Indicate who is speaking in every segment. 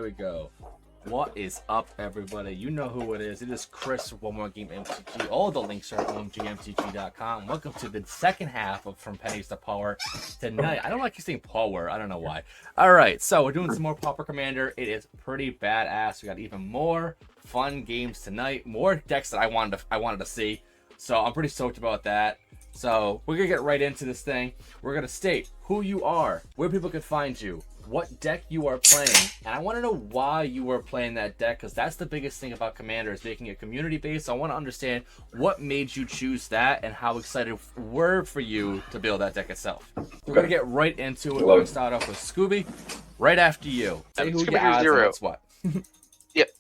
Speaker 1: we go. What is up, everybody? You know who it is. It is Chris with One More Game MTG. All the links are at omgmtg.com. Welcome to the second half of From Pennies to Power. Tonight, I don't like you saying power. I don't know why. All right, so we're doing some more Pauper Commander. It is pretty badass. We got even more fun games tonight. More decks that I wanted to see. So I'm pretty stoked about that. So we're gonna get right into this thing. We're gonna state who you are, where people can find you, what deck you are playing, and I want to know why you are playing that deck, because that's the biggest thing about Commander, is making it community based. So I want to understand what made you choose that and how excited were for you to build that deck itself. We're gonna get right into it. We're gonna start off with Scooby. Right after you. Say who you are and what's what.
Speaker 2: Yep.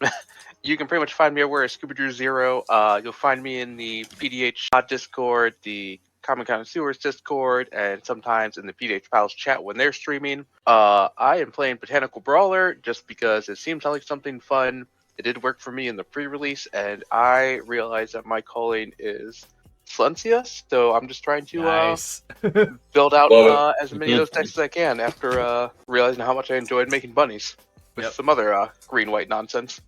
Speaker 2: You can pretty much find me everywhere as Scooby-Doo0. You'll find me in the PEDH Discord, the Common Connoisseurs Discord, and sometimes in the PEDH Pals chat when they're streaming. I am playing Botanical Brawler just because it seems like something fun. It did work for me in the pre-release, and I realized that my calling is Silencia, so I'm just trying to build out as many of those decks as I can after realizing how much I enjoyed making bunnies with some other green-white nonsense.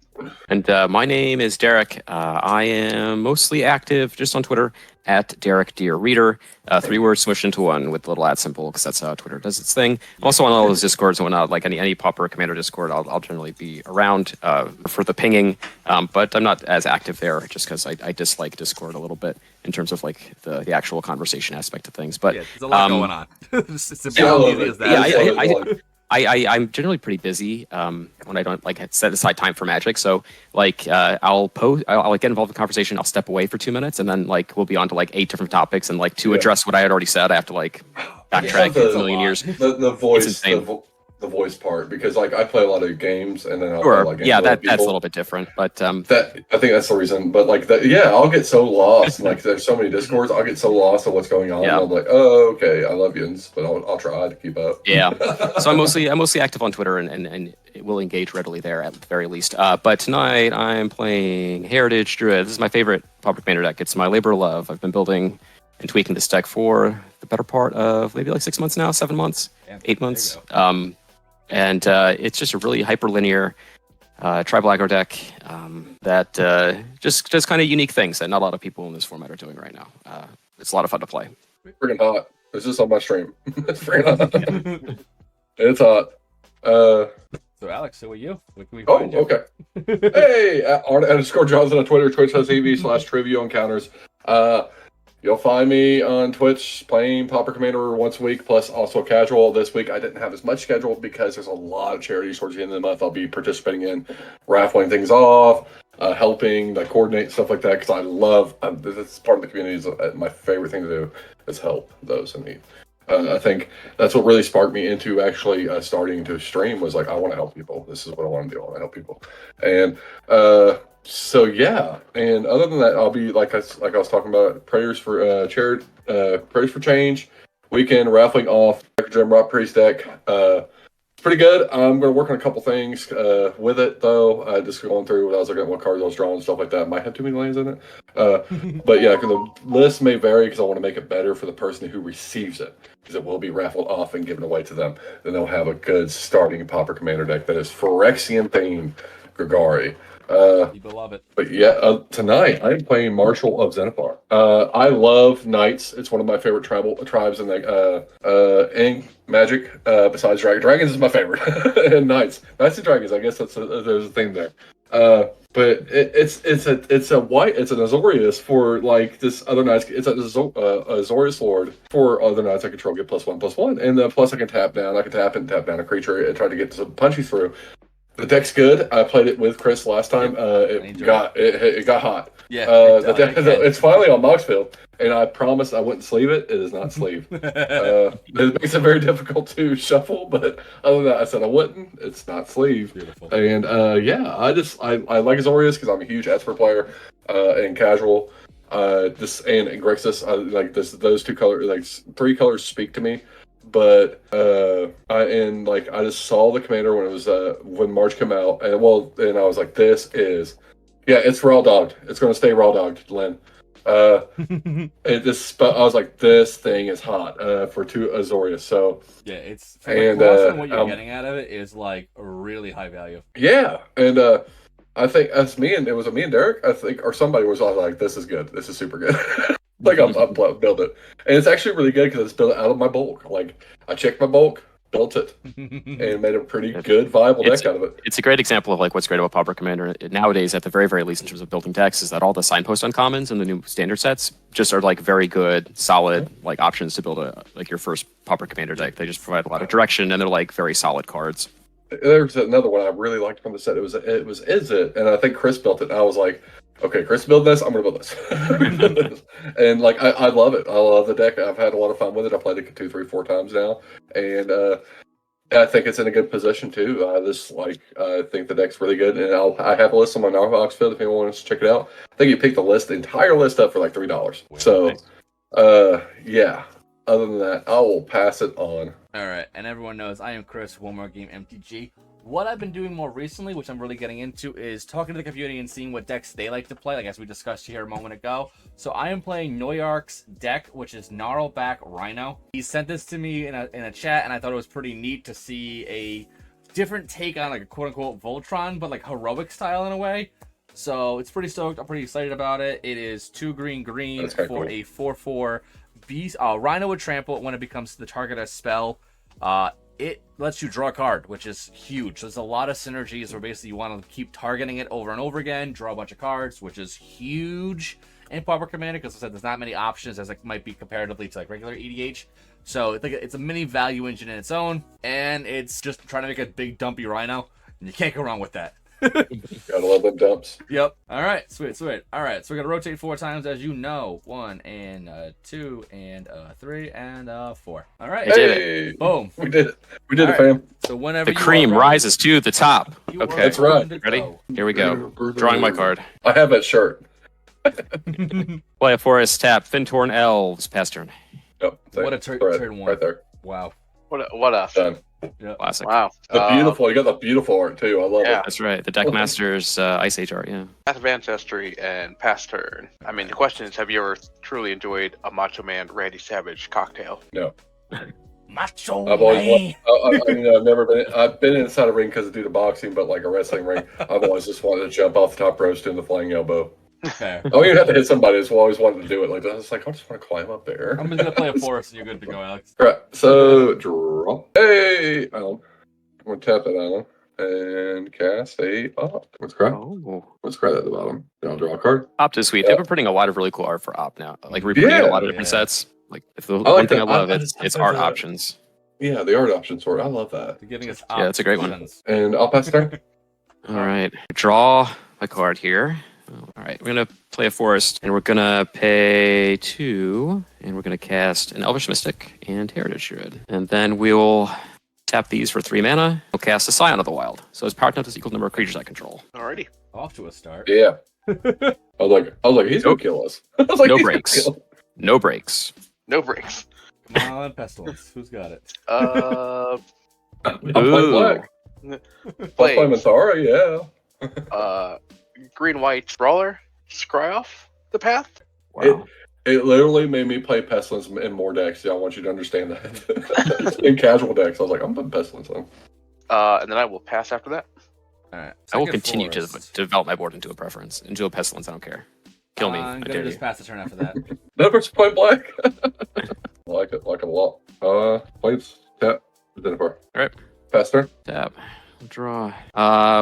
Speaker 3: And my name is Derek. I am mostly active just on Twitter at Derek Dear Reader. 3 words smushed into one with the little ad symbol, because that's how Twitter does its thing. I'm also on all those Discords and whatnot, like any Pauper Commander Discord. I'll generally be around for the pinging, but I'm not as active there just because I dislike Discord a little bit in terms of like the actual conversation aspect of things. But
Speaker 1: yeah, there's a lot going on. It's as easy as that.
Speaker 3: I'm generally pretty busy when I don't like set aside time for Magic. So like I'll like get involved in the conversation. I'll step away for 2 minutes, and then like we'll be on to like 8 different topics. And like to address what I had already said, I have to like backtrack a million years.
Speaker 4: The voice part, because like I play a lot of games, and then I'll
Speaker 3: sure.
Speaker 4: play, like,
Speaker 3: that's a little bit different, but
Speaker 4: that I think that's the reason. But like I'll get so lost. Like there's so many Discords, I'll get so lost of what's going on. Yeah. And I'm like, oh, okay, I love you, but I'll try to keep up.
Speaker 3: Yeah. So I'm mostly active on Twitter, and will engage readily there at the very least. But tonight I'm playing Heritage Druid. This is my favorite Pauper Commander deck. It's my labor of love. I've been building and tweaking this deck for the better part of maybe like 6 months now, 7 months, 8 months. And it's just a really hyperlinear tribal aggro deck that just does kind of unique things that not a lot of people in this format are doing right now. It's a lot of fun to play.
Speaker 4: Freaking hot. It's just on my stream. It's freaking hot. It's hot.
Speaker 1: So Alex, who are you?
Speaker 4: Okay. Hey, @Johnson on Twitter, twitch.tv/trivia encounters. You'll find me on Twitch playing Pauper Commander once a week, plus also casual. This week I didn't have as much scheduled because there's a lot of charities towards the end of the month I'll be participating in, raffling things off, helping, coordinate, stuff like that, because I love, this is part of the community, is my favorite thing to do is help those in need. I think that's what really sparked me into actually starting to stream, was like, I want to help people. This is what I want to do. I want to help people. And so yeah, and other than that, I'll be like I was talking about, prayers for prayers for change weekend, raffling off Jim Rock Priest deck. It's pretty good. I'm going to work on a couple things with it though. Just going through what I was looking at, what cards I was drawing and stuff like that. Might have too many lands in it, but yeah, the list may vary because I want to make it better for the person who receives it, because it will be raffled off and given away to them. Then they'll have a good starting Pauper Commander deck that is Phyrexian themed Gregory.
Speaker 1: People love it.
Speaker 4: But yeah, tonight I'm playing Marshal of Zhalfir. I love Knights. It's one of my favorite tribes in the Magic. Besides Dragons. Dragons is my favorite. And Knights and Dragons. I guess there's a thing there. But it's an Azorius for like this other Knights. It's a Azorius Lord for other Knights I control, get +1/+1, and then plus I can tap down. I can tap down a creature and try to get some punchy through. The deck's good. I played it with Chris last time. It got hot.
Speaker 1: Yeah.
Speaker 4: It's finally on Moxfield, and I promised I wouldn't sleeve it. It is not sleeve. It makes it very difficult to shuffle, but other than that, I said I wouldn't. It's not sleeve.
Speaker 1: Beautiful.
Speaker 4: And I like Azorius because I'm a huge Esper player and casual. And Grixis, those 2 colors, 3 colors speak to me. But I just saw the commander when it was when March came out, and I was like, it's raw dogged. It's going to stay raw dogged, Lynn. I was like, this thing is hot for 2 Azorius. So
Speaker 1: yeah, it's for the cost and what you're getting out of it is like a really high value.
Speaker 4: yeah, and I think it was me and Derek, I think, or somebody was all like, this is good. This is super good. Like I'll build it, and it's actually really good because it's built out of my bulk. Like I checked my bulk, built it, and made a pretty good viable deck out of it.
Speaker 3: It's a great example of like what's great about Pauper Commander nowadays, at the very, very least in terms of building decks, is that all the signpost uncommons and the new standard sets just are like very good, solid like options to build your first Pauper Commander deck. They just provide a lot of direction and they're like very solid cards.
Speaker 4: There's another one I really liked from the set. It was Is It, and I think Chris built it. And I was like, okay, Chris build this, I'm gonna build this. And like I love it. I love the deck. I've had a lot of fun with it. I played it 2, 3, 4 times now, and I think it's in a good position too. I think the deck's really good, and I have a list on my Gnarlback field if anyone wants to check it out. I think you picked the entire list up for like $3. So, yeah. Other than that, I will pass it on.
Speaker 1: All right, and everyone knows I am Chris, One More Game MTG. What I've been doing more recently, which I'm really getting into, is talking to the community and seeing what decks they like to play, like as we discussed here a moment ago. So I am playing Noyark's deck, which is Gnarlback Rhino. He sent this to me in a chat, and I thought it was pretty neat to see a different take on like a quote-unquote Voltron, but like heroic style in a way. So it's pretty stoked. I'm pretty excited about it. It is 2 green for
Speaker 4: cool.
Speaker 1: a 4/4 beast. Rhino would trample when it becomes the target as spell. It lets you draw a card, which is huge. There's a lot of synergies where basically you want to keep targeting it over and over again, draw a bunch of cards, which is huge in Pauper Commander, because I said there's not many options as it might be comparatively to like regular EDH. So it's a mini value engine in its own, and it's just trying to make a big dumpy Rhino, and you can't go wrong with that.
Speaker 4: Gotta love them dumps.
Speaker 1: Yep. All right. Sweet. All right. So we're gonna rotate 4 times, as you know. 1 and 2 and 3 and 4. All right.
Speaker 3: I did it.
Speaker 1: Boom.
Speaker 4: We did it. We did
Speaker 1: All
Speaker 4: it,
Speaker 1: right.
Speaker 4: fam.
Speaker 1: So whenever
Speaker 3: The cream rises to the top.
Speaker 1: you are
Speaker 3: Okay.
Speaker 4: That's right.
Speaker 1: ready to
Speaker 3: Ready?
Speaker 1: go.
Speaker 3: Here we go. Drawing my card.
Speaker 4: I have that shirt.
Speaker 3: Play a forest, tap, Fintorn Elves, pass turn.
Speaker 4: Yep.
Speaker 1: What a turn one.
Speaker 4: Right there.
Speaker 1: Wow.
Speaker 2: What a
Speaker 4: Done.
Speaker 1: Yep.
Speaker 3: Classic.
Speaker 2: wow.
Speaker 4: You got the beautiful art too. I love
Speaker 2: Yeah.
Speaker 4: it.
Speaker 3: That's right. The Deckmaster's Ice Age art, yeah.
Speaker 2: Path of Ancestry and Past Turn. I mean, the question is, have you ever truly enjoyed a Macho Man Randy Savage cocktail?
Speaker 4: No.
Speaker 1: Macho
Speaker 4: I've always
Speaker 1: man.
Speaker 4: I've never been. I've been inside a ring because of due to boxing, but like a wrestling ring, I've always just wanted to jump off the top ropes doing the flying elbow.
Speaker 1: Fair.
Speaker 4: I don't even have to hit somebody. I just always wanted to do it. Like I was like, I just want to climb up there.
Speaker 1: I'm just gonna play a forest, and you're good to go, Alex.
Speaker 4: Right. So draw. Hey, I'm gonna tap that island and cast a opt. What's crap?
Speaker 3: Oh.
Speaker 4: What's crap at the bottom? Then I'll draw a card.
Speaker 3: Opt is sweet.
Speaker 4: Yeah.
Speaker 3: They've been putting a lot of really cool art for Opt now. Like rebooting a lot of different sets. Like if the
Speaker 4: like
Speaker 3: one thing
Speaker 4: that.
Speaker 3: I love
Speaker 4: I
Speaker 3: it's
Speaker 4: just
Speaker 3: art
Speaker 4: that.
Speaker 3: options.
Speaker 4: Yeah, the art option sort. I love that.
Speaker 1: They're giving us
Speaker 3: Yeah, that's a great one.
Speaker 1: options.
Speaker 4: And I'll pass it down.
Speaker 3: All right. Draw a card here. All right. We're gonna play a forest, and we're gonna pay 2, and we're gonna cast an Elvish Mystic and Heritage Druid, and then we'll tap these for 3 mana. We'll cast a Scion of the Wild. So his power count is equal to the number of creatures I control.
Speaker 2: Alrighty.
Speaker 1: Off to a start.
Speaker 4: Yeah. I was like, he's gonna kill us. I was like,
Speaker 3: No
Speaker 4: he's gonna
Speaker 3: breaks.
Speaker 4: kill us.
Speaker 3: No breaks.
Speaker 2: No breaks.
Speaker 1: Come on, Pestilence. Who's got it?
Speaker 4: I'm playing
Speaker 3: Ooh.
Speaker 4: black. I'll play
Speaker 2: Plays.
Speaker 4: Minthara, yeah.
Speaker 2: Green-white Brawler. Scry off the path.
Speaker 3: Wow.
Speaker 4: It literally made me play Pestilence in more decks. Yeah, I want you to understand that. In casual decks, I was like, I'm putting Pestilence on.
Speaker 2: And then I will pass after that.
Speaker 1: All right.
Speaker 3: I will
Speaker 1: Second
Speaker 3: continue to
Speaker 1: forest.
Speaker 3: develop my board into a preference, into a pestilence. I don't care. Kill me.
Speaker 1: I'm
Speaker 3: I
Speaker 1: gonna
Speaker 3: dare
Speaker 1: just
Speaker 3: you.
Speaker 1: pass the turn after that.
Speaker 4: Never play black. I like it a lot. Plays tap. Identifier.
Speaker 3: Alright.
Speaker 4: Pass turn.
Speaker 3: Tap. Draw.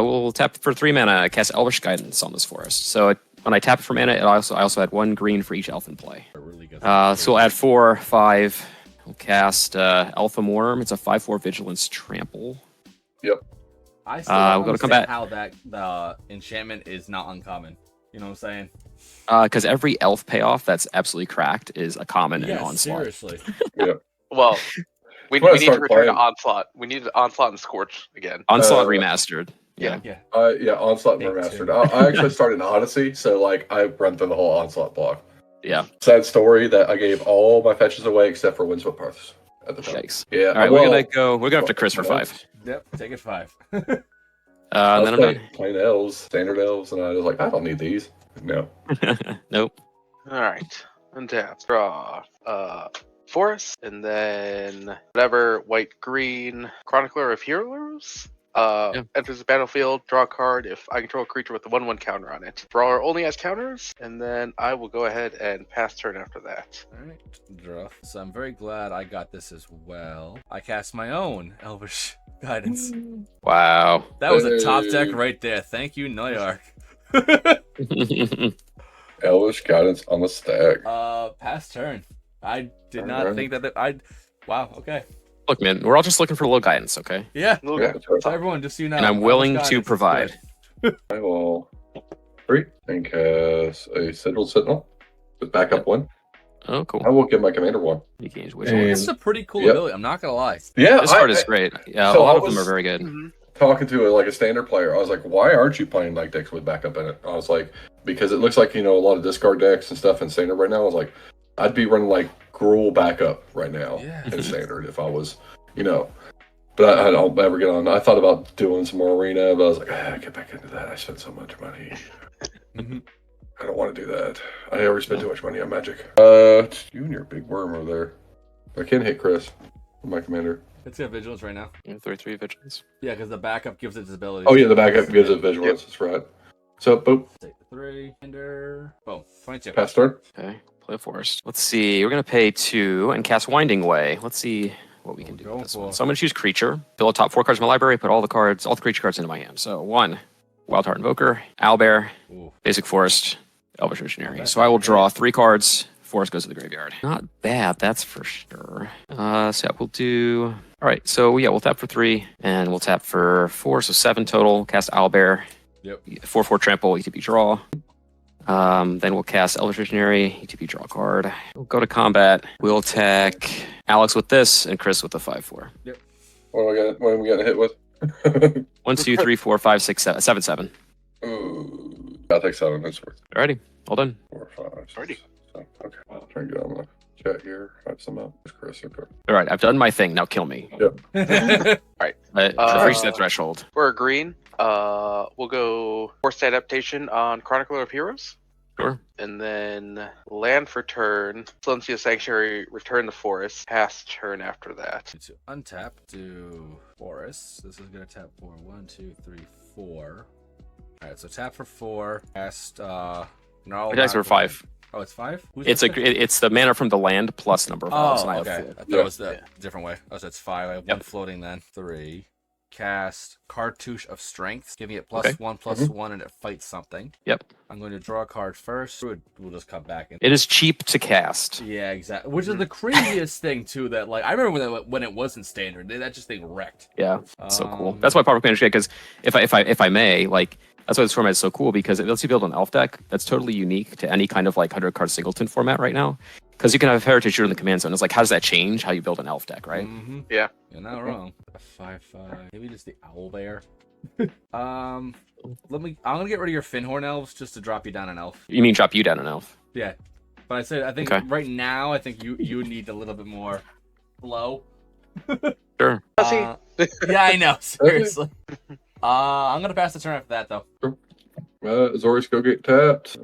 Speaker 3: We'll tap for 3 mana. Cast Elvish Guidance on this forest. So when I tap it for mana, I also add 1 green for each elf in play.
Speaker 1: Really good.
Speaker 3: So we'll add 4, 5. We'll cast Alpha Worm. It's a 5/4 Vigilance Trample.
Speaker 1: I still don't
Speaker 3: we'll go to
Speaker 1: understand
Speaker 3: combat.
Speaker 1: how that the enchantment is not uncommon. You know what I'm saying?
Speaker 3: Because every elf payoff that's absolutely cracked is a common and
Speaker 1: Yeah,
Speaker 3: onslaught.
Speaker 1: seriously.
Speaker 2: Well, we
Speaker 4: I'm gonna
Speaker 2: need to
Speaker 4: start
Speaker 2: return to
Speaker 4: playing.
Speaker 2: Onslaught. We need Onslaught and Scorch again.
Speaker 3: Onslaught remastered. Yeah.
Speaker 1: Yeah.
Speaker 4: Yeah, Onslaught
Speaker 1: Me
Speaker 4: and
Speaker 1: too.
Speaker 4: Remastered. I actually started in Odyssey, so like I run through the whole Onslaught block.
Speaker 3: Yeah.
Speaker 4: Sad story that I gave all my fetches away except for Windswept Paths at the time.
Speaker 3: Yikes.
Speaker 4: Yeah.
Speaker 3: All right, we're gonna go up to Chris for 5.
Speaker 1: Yep. Take it 5.
Speaker 4: I
Speaker 3: And
Speaker 4: was
Speaker 3: then I'm
Speaker 4: playing elves, standard elves, and I was like, I don't need these. No.
Speaker 3: done. Nope.
Speaker 2: All right. right. Untap. Draw. Forest, and then whatever white green Chronicler of Heroes enters the battlefield. Draw a card if I control a creature with a 1/1 counter on it. Brawler only has counters, and then I will go ahead and pass turn after that.
Speaker 1: All right, draw. So I'm very glad I got this as well. I cast my own Elvish Guidance.
Speaker 3: Wow.
Speaker 1: That was a top deck right there. Thank you, Noyark.
Speaker 4: Elvish Guidance on the stack.
Speaker 1: Pass turn. I did not think that wow, okay.
Speaker 3: Look, man, we're all just looking for a little guidance, okay?
Speaker 1: Yeah.
Speaker 4: Yeah, that's right.
Speaker 1: So everyone, just so you know.
Speaker 3: And I'm willing
Speaker 1: Elvish
Speaker 3: to
Speaker 1: Guidance is
Speaker 3: provide.
Speaker 1: good.
Speaker 4: I will and cast a Sigil Sentinel with backup one.
Speaker 3: Oh, cool.
Speaker 4: I will give my commander one.
Speaker 3: You can which
Speaker 4: And-
Speaker 3: one?
Speaker 1: This is a pretty cool
Speaker 4: Yep.
Speaker 1: ability. I'm not gonna lie.
Speaker 4: Yeah,
Speaker 3: This card is great. Yeah,
Speaker 4: so
Speaker 3: a lot
Speaker 4: I
Speaker 3: of them
Speaker 4: was-
Speaker 3: are very good.
Speaker 4: talking to a standard player. I was like, why aren't you playing like decks with backup in it? I was like, because it looks like, a lot of discard decks and stuff in standard right now. I was like, I'd be running like Gruul backup right now
Speaker 1: Yeah.
Speaker 4: in standard if I was, but I don't ever get on. I thought about doing some more arena, but I was like, get back into that. I spent so much money. I don't want to do that. I never spend too much money on Magic. It's you and your big worm over there. I can hit Chris, my commander.
Speaker 1: It's got vigilance right now.
Speaker 3: 33 vigilance.
Speaker 1: Yeah, because the backup gives it its ability.
Speaker 4: Oh yeah, the backup gives it vigilance. That's right. So boom,
Speaker 1: Take the 3. Ender. Boom. 22.
Speaker 4: pass turn.
Speaker 3: Okay, play a forest. Let's see. We're going to pay 2 and cast Winding Way. Let's see what we can do
Speaker 1: Going
Speaker 3: with this
Speaker 1: for
Speaker 3: one.
Speaker 1: it.
Speaker 3: So I'm going to choose creature. Build the top 4 cards in my library. Put all the creature cards into my hand. So 1, Wild Heart Invoker, Owlbear,
Speaker 1: Ooh.
Speaker 3: Basic Forest, Elvish Visionary.
Speaker 1: Okay.
Speaker 3: So I will draw 3 cards. Forest goes to the graveyard. Not bad, that's for sure. So yeah, we'll do... All right, so yeah, we'll tap for 3, and we'll tap for 4, so 7 total. Cast Owlbear.
Speaker 1: Yep.
Speaker 3: 4/4 trample, ETB draw. Then we'll cast Elvish Visionary, ETB draw card. We'll go to combat. We'll attack Alex with this and Chris with the 5/4.
Speaker 4: What am we gonna hit with?
Speaker 3: 1, 2, 3, 4, 5, 6, 7, 7, 7.
Speaker 4: Ooh, I'll take 7. That's worth
Speaker 3: Alrighty, all done.
Speaker 4: 4, 5, 6,
Speaker 2: Alrighty.
Speaker 4: 7. Okay, I'll try and get on the chat here. Hype some up. Chris, okay.
Speaker 3: All right, I've done my thing. Now kill me. I've reached that threshold.
Speaker 2: For a green, we'll go Forced Adaptation on Chronicler of Heroes.
Speaker 3: Sure.
Speaker 2: And then land for turn, Silencia Sanctuary, return the forest, pass turn after that.
Speaker 1: To untap, do Forest. This is going to tap for 1, 2, 3, 4. Alright, so tap for 4. Cast Gnarlback.
Speaker 3: My dice were 5.
Speaker 1: Oh, it's 5?
Speaker 3: It's the mana from the land plus number of elves.
Speaker 1: Oh,
Speaker 3: And I have
Speaker 1: okay. I
Speaker 3: 4.
Speaker 1: thought it was the different way. Oh, so it's 5. I have 1
Speaker 3: Yep.
Speaker 1: floating then. 3. Cast Cartouche of Strength, giving it
Speaker 3: Okay.
Speaker 1: +1/+1, and it fights something.
Speaker 3: Yep.
Speaker 1: I'm going to draw a card first. Druid will just come back in.
Speaker 3: It is cheap to cast.
Speaker 1: Yeah, exactly. Which is the craziest thing too. That like I remember when it wasn't standard, that just thing wrecked.
Speaker 3: Yeah, it's so cool.
Speaker 1: Um,
Speaker 3: That's why Pauper Commander because if I may, like that's why this format is so cool because it lets you build an elf deck that's totally unique to any kind of like 100-card singleton format right now. Because you can have Heritage Druid in the command zone. It's like, how does that change how you build an elf deck, right?
Speaker 1: Mm-hmm.
Speaker 2: Yeah.
Speaker 1: You're not wrong. A 5/5. Maybe just the Owlbear. I'm gonna get rid of your Finhorn elves just to drop you down an elf.
Speaker 3: You mean drop you down an elf?
Speaker 1: Yeah, but I think
Speaker 3: Okay.
Speaker 1: right now I think you need a little bit more flow.
Speaker 3: Sure.
Speaker 1: Yeah, I know. Seriously. I'm gonna pass the turn after that though.
Speaker 4: Zori's go get tapped.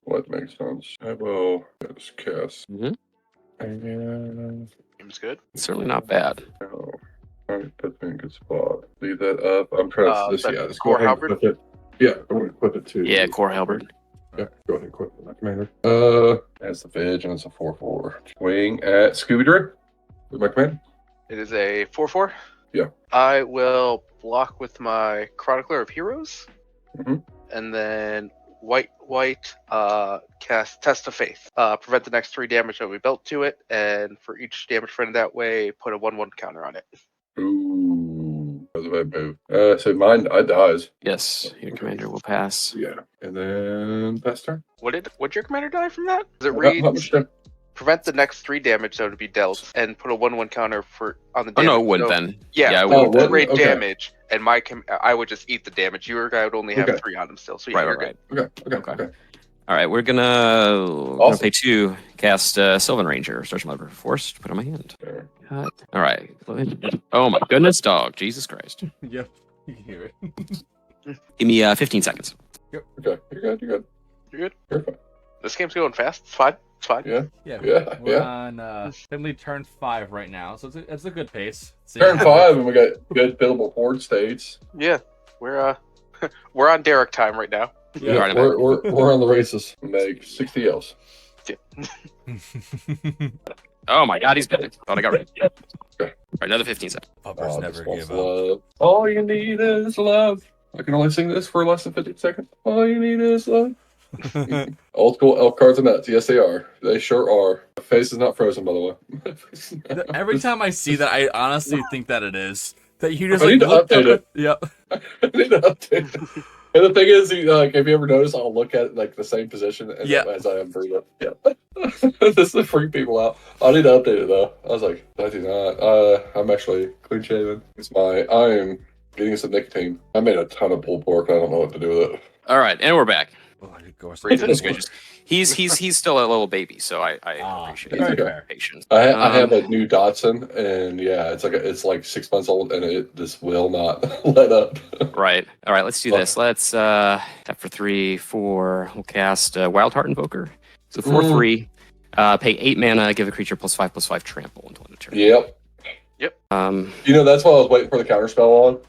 Speaker 4: What makes sense? I will just cast.
Speaker 3: Mhm.
Speaker 4: And
Speaker 2: Seems good.
Speaker 3: It's certainly not bad.
Speaker 4: oh, alright, put me in a good spot. Leave that up. I'm trying to
Speaker 2: the
Speaker 4: just
Speaker 2: core
Speaker 4: go ahead and
Speaker 2: halberd?
Speaker 4: equip it. Yeah, I'm gonna equip it too.
Speaker 3: Yeah, Core Halberd.
Speaker 4: Yeah, go ahead and equip it, my commander. That's the Vig, and it's a 4/4. Swing at Scooby Druid with my commander.
Speaker 2: It is a 4/4.
Speaker 4: Yeah.
Speaker 2: I will block with my Chronicler of Heroes.
Speaker 4: Mhm.
Speaker 2: And then white, cast Test of Faith. Prevent the next 3 damage that we built to it, and for each damage prevented that way, put a 1/1 counter on it.
Speaker 4: Ooh, that was a bad move. So mine, I dies.
Speaker 3: Yes, your commander will pass.
Speaker 4: Yeah, and then pass turn.
Speaker 2: Would your commander die from that? Does it
Speaker 4: How
Speaker 2: read
Speaker 4: much damage?
Speaker 2: prevent the next 3 damage that would be dealt, and put a 1/1 counter on the
Speaker 3: Oh
Speaker 2: damage?
Speaker 3: no, it wouldn't
Speaker 2: So-
Speaker 3: then.
Speaker 2: Yeah,
Speaker 3: it
Speaker 2: we
Speaker 3: wouldn't
Speaker 2: would
Speaker 3: then.
Speaker 2: rate
Speaker 4: Okay.
Speaker 2: damage, and I would just eat the damage. Your guy would only have
Speaker 4: Okay.
Speaker 2: 3 on him still, so yeah,
Speaker 3: Right,
Speaker 2: you're
Speaker 3: right,
Speaker 2: good.
Speaker 3: right.
Speaker 4: Okay.
Speaker 3: All right, we're gonna
Speaker 4: Awesome.
Speaker 3: pay 2, cast Sylvan Ranger, search my library force, put on my hand.
Speaker 4: There.
Speaker 3: Cut. All right. Oh my goodness, dog! Jesus Christ!
Speaker 1: Yep, you can hear it.
Speaker 3: Give me 15 seconds.
Speaker 4: Okay, you're good.
Speaker 2: You're good.
Speaker 4: You're fine.
Speaker 2: This game's going fast. It's fine. It's fine.
Speaker 4: Yeah.
Speaker 1: Yeah,
Speaker 4: Yeah,
Speaker 1: we're
Speaker 4: yeah.
Speaker 1: on Finley turn 5 right now, so it's a good pace.
Speaker 4: Turn 5, and we got good buildable board states.
Speaker 2: Yeah, we're we're on Derek time right now.
Speaker 1: Yeah.
Speaker 3: Right,
Speaker 4: We're on the races. Make 60 L's.
Speaker 3: Oh my god, he's big. Thought I got ready.
Speaker 4: Okay.
Speaker 3: All right, another 15 seconds.
Speaker 1: Puppers
Speaker 4: Oh,
Speaker 1: never
Speaker 4: just wants
Speaker 1: give up.
Speaker 4: love. All you need is love. I can only sing this for less than 50 seconds. All you need is love. Old school elf cards and nuts. Yes, they are. They sure are. My face is not frozen, by the way.
Speaker 1: Every time I see that, I honestly think that it is. That you just
Speaker 4: I need to
Speaker 1: looked
Speaker 4: update
Speaker 1: up Yep.
Speaker 4: I need to update it. And the thing is, like, if you ever notice, I'll look at like the same position as, as I am breathing. Yeah. This to freak people out. I need to update it though. I was like, I do not. I'm actually clean shaven. I am getting some nicotine. I made a ton of pulled pork. I don't know what to do with it.
Speaker 3: All right, and we're back.
Speaker 1: Oh, of course.
Speaker 3: Goodness gracious. He's still a little baby, so I appreciate
Speaker 1: very
Speaker 3: his
Speaker 1: fair.
Speaker 3: patience.
Speaker 4: I have a new Datsun, and yeah, it's like 6 months old, and it just will not let up.
Speaker 3: Right. All right, let's do this. Let's tap for 3, 4. We'll cast Wild Heart Invoker. So 4/3. Pay 8 mana, give a creature +5/+5 trample until end of turn.
Speaker 4: Yep. That's why I was waiting for the counter spell on.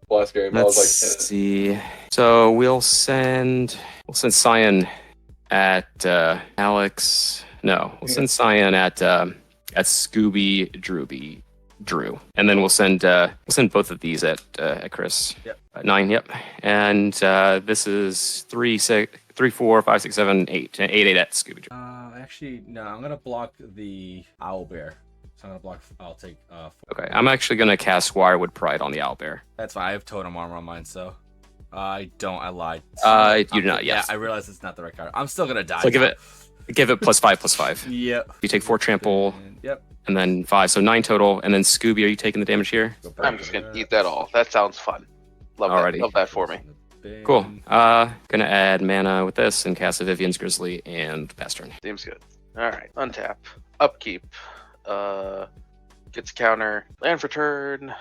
Speaker 4: Last game, I was
Speaker 3: Let's
Speaker 4: like,
Speaker 3: see. So we'll send Cyan at Alex. No, we'll send Cyan at Scooby Drew, and then we'll send both of these at Chris.
Speaker 1: Yep.
Speaker 3: 9. Yep. And this is 3, 4, 5, 6, 7, 8. 8 at Scooby Drew.
Speaker 1: Actually, no. I'm gonna block the owlbear. So I'm gonna block. I'll take. 4.
Speaker 3: Okay, I'm actually gonna cast Wirewood Pride on the owlbear.
Speaker 1: That's fine. I have totem armor on mine, so I don't. I lied.
Speaker 3: You do not. Yes.
Speaker 1: Yeah, I realize it's not the right card. I'm still gonna die.
Speaker 3: So give it +5/+5.
Speaker 1: Yep.
Speaker 3: You take 4 trample.
Speaker 1: Yep.
Speaker 3: And then 5, so 9 total. And then Scooby, are you taking the damage here?
Speaker 2: I'm just gonna eat that all. That sounds fun.
Speaker 3: Alrighty.
Speaker 2: Love that for me.
Speaker 3: Cool. Gonna add mana with this and cast a Vivian's Grizzly and pass turn.
Speaker 2: Seems good. All right. Untap. Upkeep. Gets a counter. Land for turn.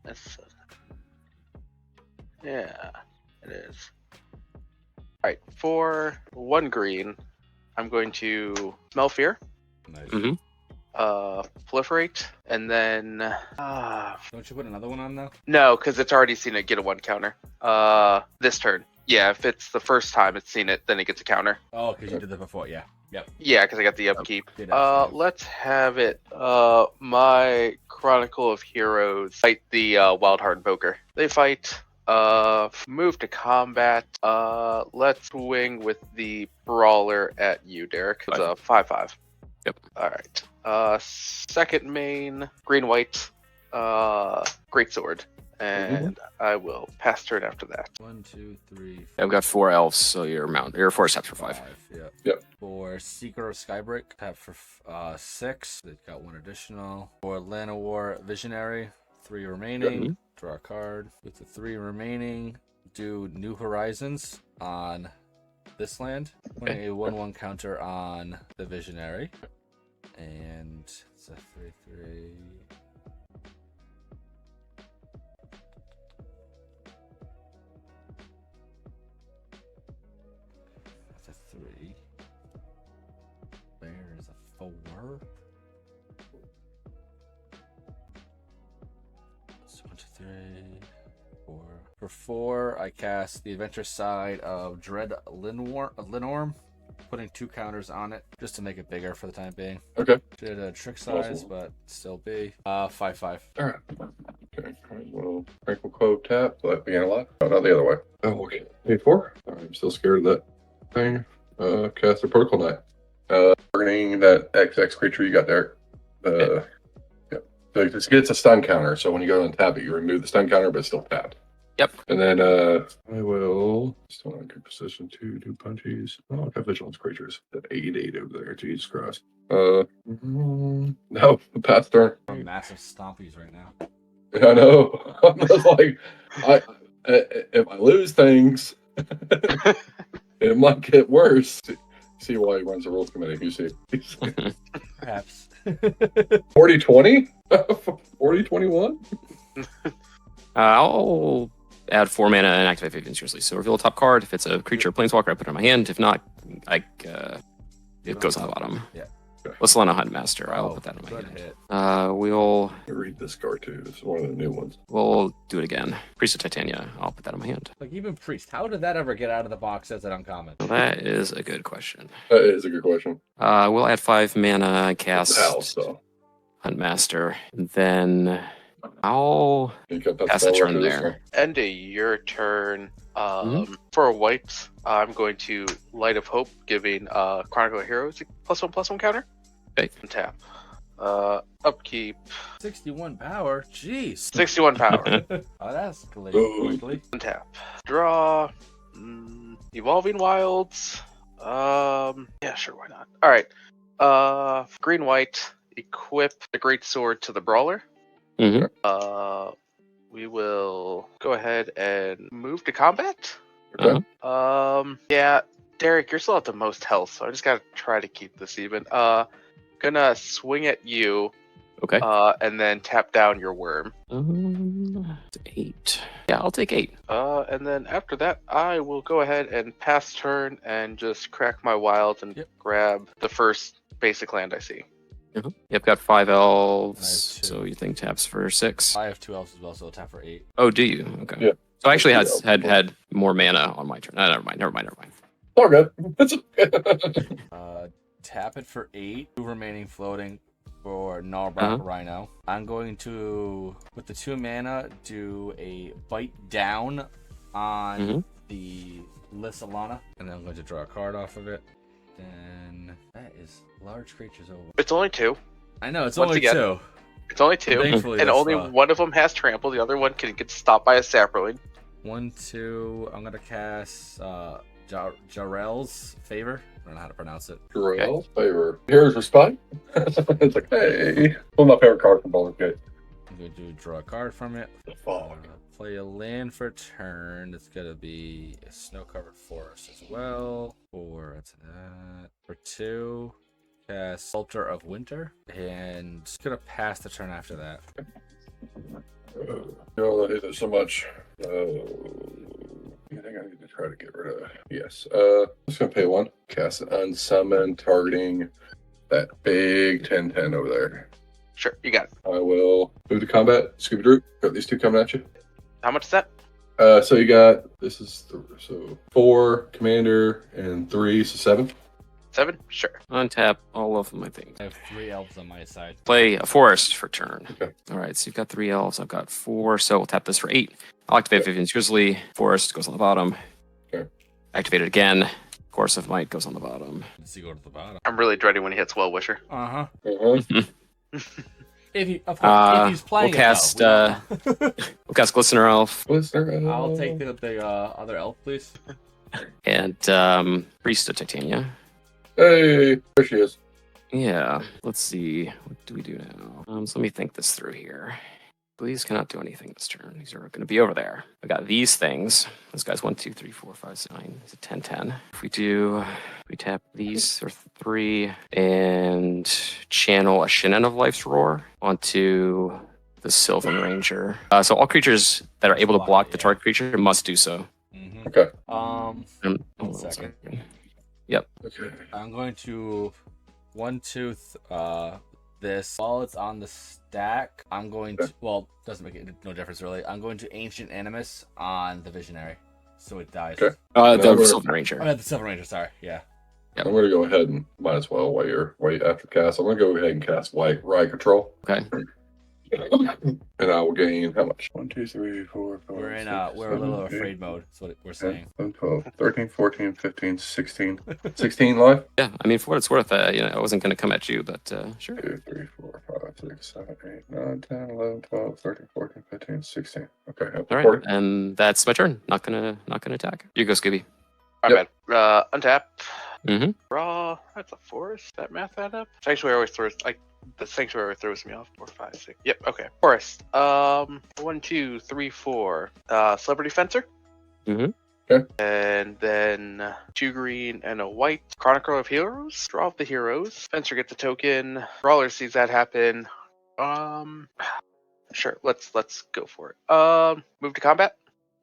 Speaker 2: That's yeah, it is. All right. For 1 green, I'm going to Smell Fear.
Speaker 1: Nice.
Speaker 3: Mhm.
Speaker 2: Proliferate, and then
Speaker 1: Don't you put another one on though?
Speaker 2: no, because it's already seen it get a 1 counter. This turn. Yeah, if it's the first time it's seen it, then it gets a counter.
Speaker 1: Oh, because you did that before. Yeah. Yep.
Speaker 2: Yeah, because I got the upkeep.
Speaker 1: Did actually.
Speaker 2: Let's have it. My Chronicle of Heroes fight the Wild Heart Invoker. They fight. Move to combat. Let's swing with the Brawler at you, Derek. It's a 5/5.
Speaker 3: Yep.
Speaker 2: All right. Second main, green white, greatsword, and I will pass turn after that.
Speaker 1: 1, 2, 3.
Speaker 3: Yeah, I've got 4 elves, so you're 4 steps for 5.
Speaker 1: Yep.
Speaker 4: Yep.
Speaker 1: For Seeker of Skybreak, tap for 6. They've got 1 additional. For Llanowar Visionary, 3 remaining. Draw a card. With the 3 remaining, do New Horizons on this land. Putting a 1/1 counter on the Visionary. And it's a 3/3. That's a 3. There is a 4. So 1, 2, 3, 4. For 4, I cast the Adventure Side of Dread Linorm, putting 2 counters on it just to make it bigger for the time being.
Speaker 4: Okay.
Speaker 1: Did a trick size,
Speaker 4: Awesome.
Speaker 1: but still be 5/5.
Speaker 4: All right. Okay. Well, Tranquil Cove tap. Let me analyze. Oh, not the other way. Oh, okay. 8/4. I'm still scared of that thing. Cast a Protocol Knight. Targeting that XX creature you got there. Yeah. So it gets a stun counter. So when you go and tap it, you remove the stun counter, but it's still tapped.
Speaker 3: Yep.
Speaker 4: And then I will still in good position to do punchies. Oh, I've got vigilance creatures. That 8/8 over there. Jesus Christ. No, pass turn.
Speaker 1: Massive stompies right now.
Speaker 4: I know. I'm just like, if I lose things, it might get worse. See why he runs the rules committee. You see,
Speaker 1: Perhaps.
Speaker 4: 40-20, 40-21.
Speaker 3: I'll add 4 mana and activate Vivian's Grizzly. So reveal a top card. If it's a creature or planeswalker, I put it in my hand. If not, it goes on the bottom.
Speaker 1: Yeah.
Speaker 3: Lyssalana Huntmaster. I'll put that in my
Speaker 1: good
Speaker 3: hand.
Speaker 1: hit.
Speaker 3: We'll
Speaker 4: Read this card too. This is one of the new ones.
Speaker 3: do it again. Priest of Titania. I'll put that in my hand.
Speaker 1: Like even Priest, how did that ever get out of the box as an uncommon?
Speaker 3: Well, that is a good question.
Speaker 4: That is a good question.
Speaker 3: We'll add 5 mana, cast
Speaker 4: House, though.
Speaker 3: Huntmaster, and then I'll
Speaker 4: You got that
Speaker 3: pass the
Speaker 4: spell
Speaker 3: turn
Speaker 4: after this
Speaker 3: there.
Speaker 4: one?
Speaker 2: End of your turn. For a white, I'm going to Light of Hope, giving Chronicle of Heroes a +1/+1 counter.
Speaker 3: Okay.
Speaker 2: And tap. Upkeep.
Speaker 1: 61 power. Jeez.
Speaker 2: 61 power.
Speaker 1: Oh, that's quickly.
Speaker 2: And tap. Draw. Evolving Wilds. Yeah, sure, why not? All right. Green white. Equip the Great Sword to the Brawler.
Speaker 3: Mhm.
Speaker 2: We will go ahead and move to combat.
Speaker 3: Uh-huh.
Speaker 2: Yeah, Derek, you're still at the most health, so I just gotta try to keep this even. Gonna swing at you.
Speaker 3: Okay.
Speaker 2: And then tap down your worm.
Speaker 3: 8. Yeah, I'll take 8.
Speaker 2: And then after that, I will go ahead and pass turn and just crack my wild and grab the first basic land I see.
Speaker 3: You've got 5 elves,
Speaker 1: I have 2.
Speaker 3: so you think taps for 6.
Speaker 1: I have 2 elves as well, so I'll tap for 8.
Speaker 3: Oh, do you? Okay.
Speaker 4: Yeah.
Speaker 3: So I actually
Speaker 4: I have 2 elves.
Speaker 3: had more mana on my turn. Never mind.
Speaker 4: All good. It's okay.
Speaker 1: Tap it for 8. 2 remaining floating for Gnarlback Rhino. I'm going to, with the 2 mana, do a bite down on the Lyssalana, and then I'm going to draw a card off of it. Then that is large creatures over.
Speaker 2: It's only 2.
Speaker 1: I know, it's
Speaker 2: Once
Speaker 1: only
Speaker 2: again,
Speaker 1: 2.
Speaker 2: It's only 2.
Speaker 1: Thankfully,
Speaker 2: And
Speaker 1: that's
Speaker 2: only one of them has trample. The other one can get stopped by a sapling.
Speaker 1: 1, 2. I'm gonna cast Jarrell's Favor. I don't know how to pronounce it.
Speaker 4: Jarrell's Favor. Here's Respite. It's like, hey. One of my favorite cards from Baldur's Gate.
Speaker 1: I'm going to draw a card from it. Play a land for turn. It's gonna be a snow-covered forest as well. 4. That's that. For 2, cast Altar of Winter, and just gonna pass the turn after that.
Speaker 4: I hate it so much. I think I need to try to get rid of. Yes. I'm just gonna pay 1. Cast an unsummon targeting that big 10/10 over there.
Speaker 2: Sure, you got it.
Speaker 4: I will move to combat. Scooby Drew. Got these 2 coming at you.
Speaker 2: How much is that?
Speaker 4: So you got so 4 commander and 3, so 7.
Speaker 2: 7? Sure.
Speaker 3: Untap all of them, I think.
Speaker 1: I have 3 elves on my side.
Speaker 3: Play a forest for turn.
Speaker 4: Okay.
Speaker 3: All right, so you've got 3 elves. I've got 4, so we'll tap this for 8. I'll activate Vivian's Grizzly. Forest goes on the bottom.
Speaker 4: Okay.
Speaker 3: Activate it again. Course of Might goes on the bottom.
Speaker 1: Let's see, go to the bottom.
Speaker 2: I'm really dreading when he hits Well Wisher.
Speaker 1: Uh-huh.
Speaker 4: Uh-huh.
Speaker 1: If he's playing
Speaker 3: we'll cast we'll cast Glistener Elf
Speaker 1: I'll take the other elf, please.
Speaker 3: and Priest of Titania.
Speaker 4: Hey, there she is.
Speaker 3: Yeah, let's see. What do we do now? So let me think this through here. These cannot do anything this turn. These are going to be over there. I got these things. This guy's 1, 2, 3, 4, 5, 6, 9. It's a 10, 10. If we tap these for 3 and channel a Shannon of Life's Roar onto the Sylvan Ranger. So all creatures that are able to block the target creature must do so.
Speaker 1: Mm-hmm.
Speaker 4: Okay.
Speaker 1: 1 second.
Speaker 3: Yep.
Speaker 4: Okay.
Speaker 1: I'm going to 1, 2, this while it's on the stack. I'm going to doesn't make no difference really. I'm going to Ancient Animus on the Visionary, so it dies.
Speaker 4: Okay.
Speaker 3: The Sylvan Ranger.
Speaker 1: Oh, yeah, the Sylvan Ranger. Sorry. Yeah.
Speaker 3: Yep.
Speaker 4: I'm going to go ahead and might as well while you're after cast. I'm going to go ahead and cast Riot Control.
Speaker 3: Okay.
Speaker 4: And I will gain how much? 1, 2, 3, 4, 5.
Speaker 1: We're in
Speaker 4: 6,
Speaker 1: we're a little
Speaker 4: 7, 8,
Speaker 1: afraid mode. That's what we're saying.
Speaker 4: 10, 12, 13, 14, 15, 16. 16 life?
Speaker 3: Yeah, I mean, for what it's worth, I wasn't going to come at you, but sure.
Speaker 4: 2, 3, 4, 5, 6, 7, 8, 9, 10, 11, 12, 13, 14, 15, 16. Okay.
Speaker 3: All right, and that's my turn. Not gonna attack. You go, Scooby.
Speaker 2: My bad. Untap.
Speaker 3: Mm-hmm.
Speaker 2: Draw. That's a forest. That math that up. Sanctuary always throws the sanctuary throws me off. 4, 5, 6. Yep. Okay. Forest. 1, 2, 3, 4. Celebrity Fencer.
Speaker 3: Mm-hmm.
Speaker 4: Okay.
Speaker 2: And then 2 green and a white. Chronicle of Heroes. Draw of the heroes. Fencer gets a token. Brawler sees that happen. Sure. Let's go for it. Move to combat.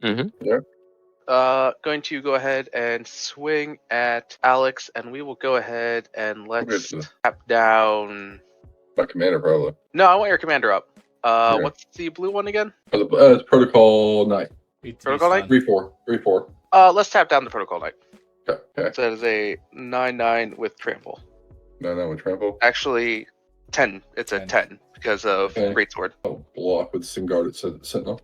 Speaker 2: Going to go ahead and swing at Alex, and we will go ahead and let's
Speaker 4: Good.
Speaker 2: tap down.
Speaker 4: My commander, probably.
Speaker 2: No, I want your commander up.
Speaker 4: Okay.
Speaker 2: What's the blue one again?
Speaker 4: It's Protocol Knight.
Speaker 2: Protocol Knight?
Speaker 4: 3/4. 3/4.
Speaker 2: Let's tap down the Protocol Knight.
Speaker 4: Okay.
Speaker 2: So that is a 9/9 with trample.
Speaker 4: No, with trample.
Speaker 2: Actually, 10. It's a 10 because of
Speaker 4: Okay.
Speaker 2: Greatsword.
Speaker 4: I'll block with Singard Sentinel.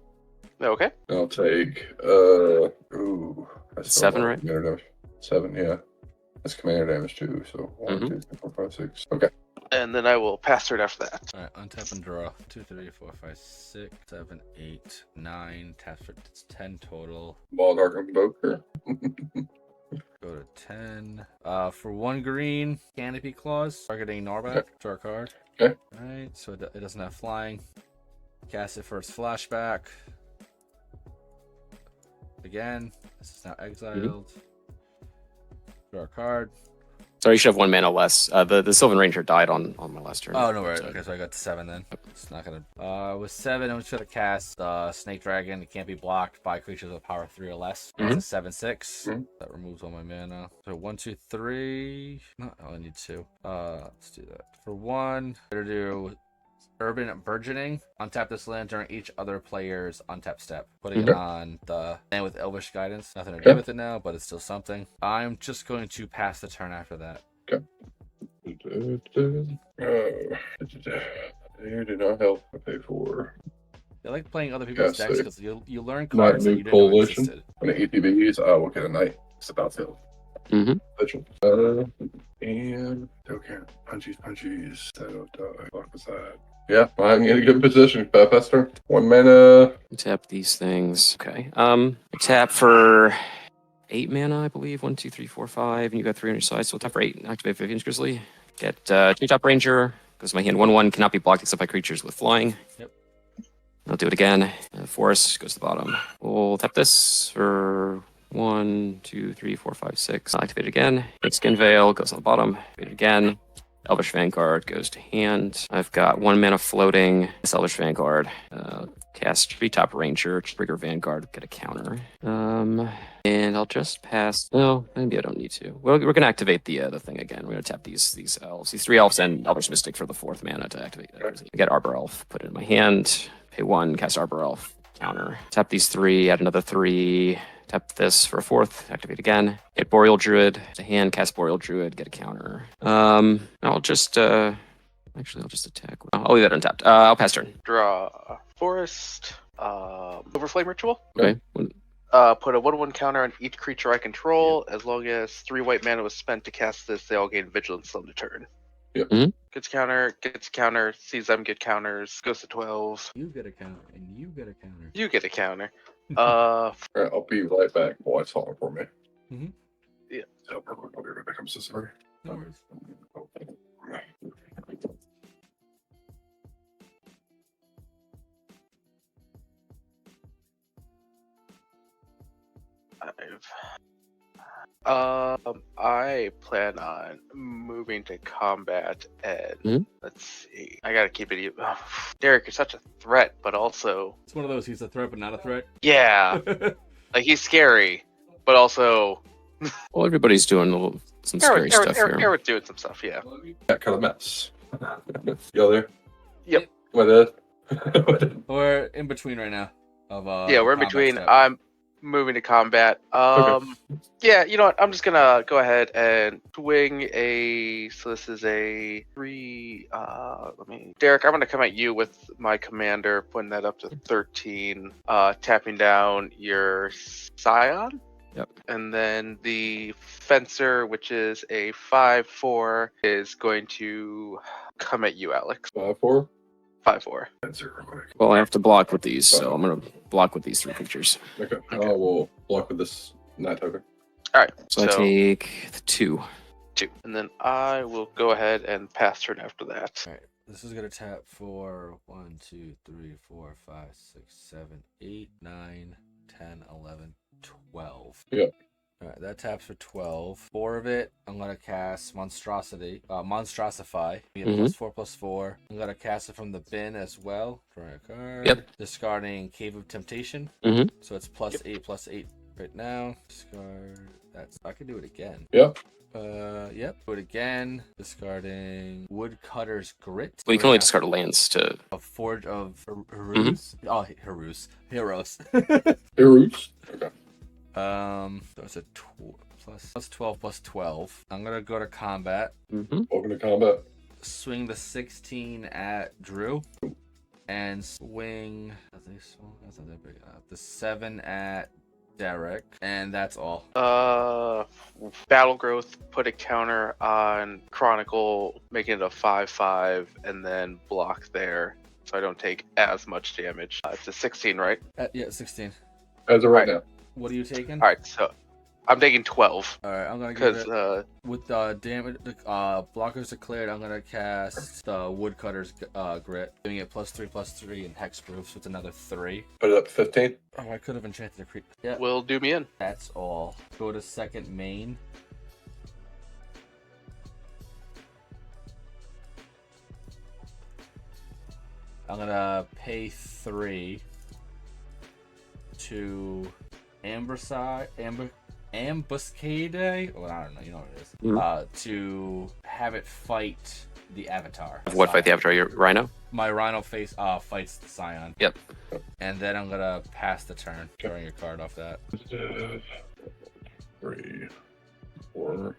Speaker 2: Okay.
Speaker 4: I'll take that's
Speaker 3: 7, right?
Speaker 4: Commander damage. 7, yeah. That's commander damage too. So 1, 2, 3, 4, 5, 6. Okay.
Speaker 2: And then I will pass through it after that.
Speaker 1: Alright, untap and draw. 2, 3, 4, 5, 6, 7, 8, 9. Tap for it's 10 total.
Speaker 4: Ball Dark Invoker.
Speaker 1: Go to 10. For 1 green, Canopy Claws, targeting Gnarlback. Draw a card.
Speaker 4: Okay.
Speaker 1: Alright, so it doesn't have flying. Cast it first flashback. Again, this is now exiled. Draw a card.
Speaker 3: Sorry, you should have 1 mana less. The Sylvan Ranger died on my last turn.
Speaker 1: Oh, no, right. Okay, so I got to 7 then. It's not gonna. With 7, I'm just gonna cast Snake Dragon. It can't be blocked by creatures with power 3 or less. It's a 7/6. That removes all my mana. So 1, 2, 3. No, I need 2. Let's do that. For 1, I'm gonna do Urban Burgeoning. Untap this land during each other player's untap step. Putting it on the land with Elvish Guidance. Nothing to do with it now, but it's still something. I'm just going to pass the turn after that.
Speaker 4: Okay. You did not help. I pay for.
Speaker 1: I like playing other people's decks because you learn
Speaker 4: Not
Speaker 1: cards that
Speaker 4: new
Speaker 1: you didn't know
Speaker 4: coalition.
Speaker 1: existed.
Speaker 4: When the ETBs, I will get a knight. It's about to. And okay, punchies. So block the side. Yeah, I'm in a good position. Pester. 1 mana.
Speaker 3: Tap these things. Okay. Tap for 8 mana, I believe. 1, 2, 3, 4, 5, and you got 3 on your side. So we'll tap for 8. Activate Vivian's Grizzly. Get Treetop Ranger. Goes to my hand. 1/1 cannot be blocked except by creatures with flying.
Speaker 1: Yep.
Speaker 3: I'll do it again. Forest goes to the bottom. We'll tap this for 1, 2, 3, 4, 5, 6. I'll activate it again. Get Skin Veil goes on the bottom. Activate it again. Elvish Vanguard goes to hand. I've got 1 mana floating. This Elvish Vanguard. Cast Treetop Ranger, Trigger Vanguard, get a counter. And I'll just pass. No, maybe I don't need to. We're gonna activate the thing again. We're gonna tap these elves, these 3 elves, and Elvish Mystic for the 4th mana to activate. I get Arbor Elf, put it in my hand. Pay 1, cast Arbor Elf, counter. Tap these 3, add another 3. Tap this for a 4th, activate again. Get Boreal Druid to hand, cast Boreal Druid, get a counter. I'll just actually I'll just attack. I'll leave that untapped. I'll pass turn.
Speaker 2: Draw Forest. Overflame Ritual.
Speaker 3: Okay.
Speaker 2: Put a 1/1 counter on each creature I control. As long as 3 white mana was spent to cast this, they all gain Vigilance on the turn.
Speaker 4: Yep.
Speaker 2: Gets counter, sees them get counters, goes to 12.
Speaker 1: You get a counter, and you get a counter.
Speaker 2: You get a counter.
Speaker 4: Alright, I'll be right back. Boy, it's falling for me.
Speaker 2: Yeah.
Speaker 4: So, I'll be right back. I'm so sorry.
Speaker 1: No worries.
Speaker 2: I plan on moving to combat and let's see. I gotta keep it. Derek, you're such a threat, but also
Speaker 1: It's one of those. He's a threat, but not a threat.
Speaker 2: yeah, like he's scary, but also
Speaker 3: Well, everybody's doing some scary stuff here.
Speaker 2: Eric's doing some stuff. Yeah.
Speaker 4: That kind of mess. Y'all there?
Speaker 2: Yep.
Speaker 4: What?
Speaker 1: We're in between right now.
Speaker 2: Yeah, we're in
Speaker 1: combat
Speaker 2: between.
Speaker 1: step.
Speaker 2: I'm moving to combat. Yeah, you know what? I'm just gonna go ahead and swing a. So this is a 3. Derek, I'm gonna come at you with my commander, putting that up to 13. Tapping down your Scion.
Speaker 3: Yep.
Speaker 2: And then the Fencer, which is a 5/4, is going to come at you, Alex.
Speaker 4: 5/4.
Speaker 2: 5/4.
Speaker 4: Answer real quick.
Speaker 3: Well, I have to block with these, so I'm gonna block with these 3 creatures.
Speaker 4: Okay. I will block with this night token.
Speaker 2: All right.
Speaker 3: So I take the 2.
Speaker 2: 2. And then I will go ahead and pass turn after that.
Speaker 1: All right. This is gonna tap for 1, 2, 3, 4, 5, 6, 7, 8, 9, 10, 11, 12.
Speaker 4: Yep.
Speaker 1: Alright, that taps for 12. 4 of it, I'm gonna cast Monstrosify. Be a +4/+4. I'm gonna cast it from the bin as well. Drawing a card.
Speaker 3: Yep.
Speaker 1: Discarding Cave of Temptation.
Speaker 3: Mhm.
Speaker 1: So it's +8/+8 right now. Discard. I can do it again.
Speaker 4: Yep.
Speaker 1: Yep. Do it again. Discarding Woodcutter's Grit.
Speaker 3: Well, you can only discard lands to.
Speaker 1: A Forge of Heroes. Oh, Heroes.
Speaker 4: Heroes. Okay.
Speaker 1: So it's a +12/+12. I'm gonna go to combat.
Speaker 4: Welcome to combat.
Speaker 1: Swing the 16 at Drew, and swing. That's not that big. The 7 at Derek, and that's all.
Speaker 2: Battle Growth, put a counter on Chronicle, making it a 5/5, and then block there, so I don't take as much damage. It's a 16, right?
Speaker 1: Yeah, 16.
Speaker 4: As of right now.
Speaker 1: What are you taking?
Speaker 2: All right, so I'm taking 12.
Speaker 1: All right, I'm gonna give
Speaker 2: Because
Speaker 1: it with damage. Blockers declared. I'm gonna cast the Woodcutter's Grit, giving it +3/+3 and hexproof, so it's another 3.
Speaker 4: Put it up to 15.
Speaker 1: Oh, I could have enchanted a creature. Yeah,
Speaker 2: will do me in.
Speaker 1: that's all. Go to second main. I'm gonna pay 3 to ambuscade. Well, I don't know. You know what it is. To have it fight the Avatar.
Speaker 3: What fight the Avatar? Your Rhino?
Speaker 1: My Rhino fights the Scion.
Speaker 3: Yep.
Speaker 1: And then I'm gonna pass the turn, drawing your card off that.
Speaker 4: 3, 4.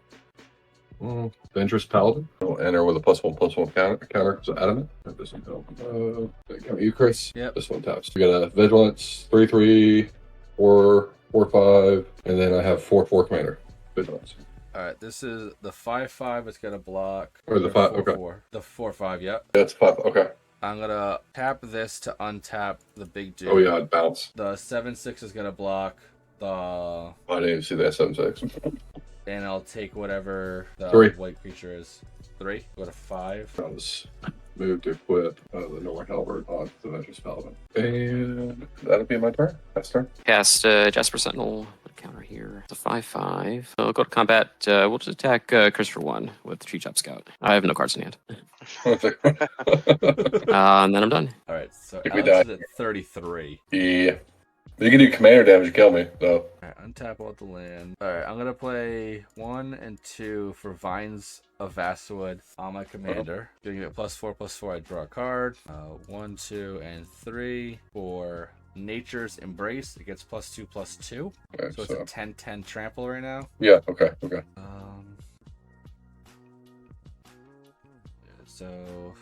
Speaker 4: Dangerous Paladin. I'll enter with a +1/+1 counter. So adamant. This one help. Count you, Chris.
Speaker 1: Yep.
Speaker 4: This one taps. We got a Vigilance 3/3, 4/4/5, and then I have 4/4 commander. Vigilance.
Speaker 1: All right, this is the 5/5. It's gonna block.
Speaker 4: Or the 5. Okay.
Speaker 1: 4/4. The 4/5. Yep.
Speaker 4: That's 5. Okay.
Speaker 1: I'm gonna tap this to untap the big dude.
Speaker 4: Oh yeah, I'd bounce.
Speaker 1: The 7/6 is gonna block the,
Speaker 4: I didn't even see that 7/6.
Speaker 1: and I'll take whatever the
Speaker 4: 3.
Speaker 1: white creature is. 3. Go to 5.
Speaker 4: I was moved to equip the North Halberd on the Dangerous Paladin. And that'll be my turn. Next turn.
Speaker 3: Cast Jasper Sentinel. Counter here. It's a 5/5. So go to combat. We'll just attack Chris for 1 with Tree Chop Scout. I have no cards in hand. And then I'm done.
Speaker 1: All right, so
Speaker 4: Think we
Speaker 1: Alex
Speaker 4: die.
Speaker 1: is at 33.
Speaker 4: Yeah. You can do commander damage to kill me, though.
Speaker 1: All right, untap all the land. All right, I'm gonna play 1 and 2 for Vines of Vastwood on my commander. Giving it +4/+4. I draw a card. 1, 2, and 3 for Nature's Embrace. It gets +2/+2.
Speaker 4: Okay,
Speaker 1: So it's a 10/10 trample right now.
Speaker 4: yeah, okay.
Speaker 1: So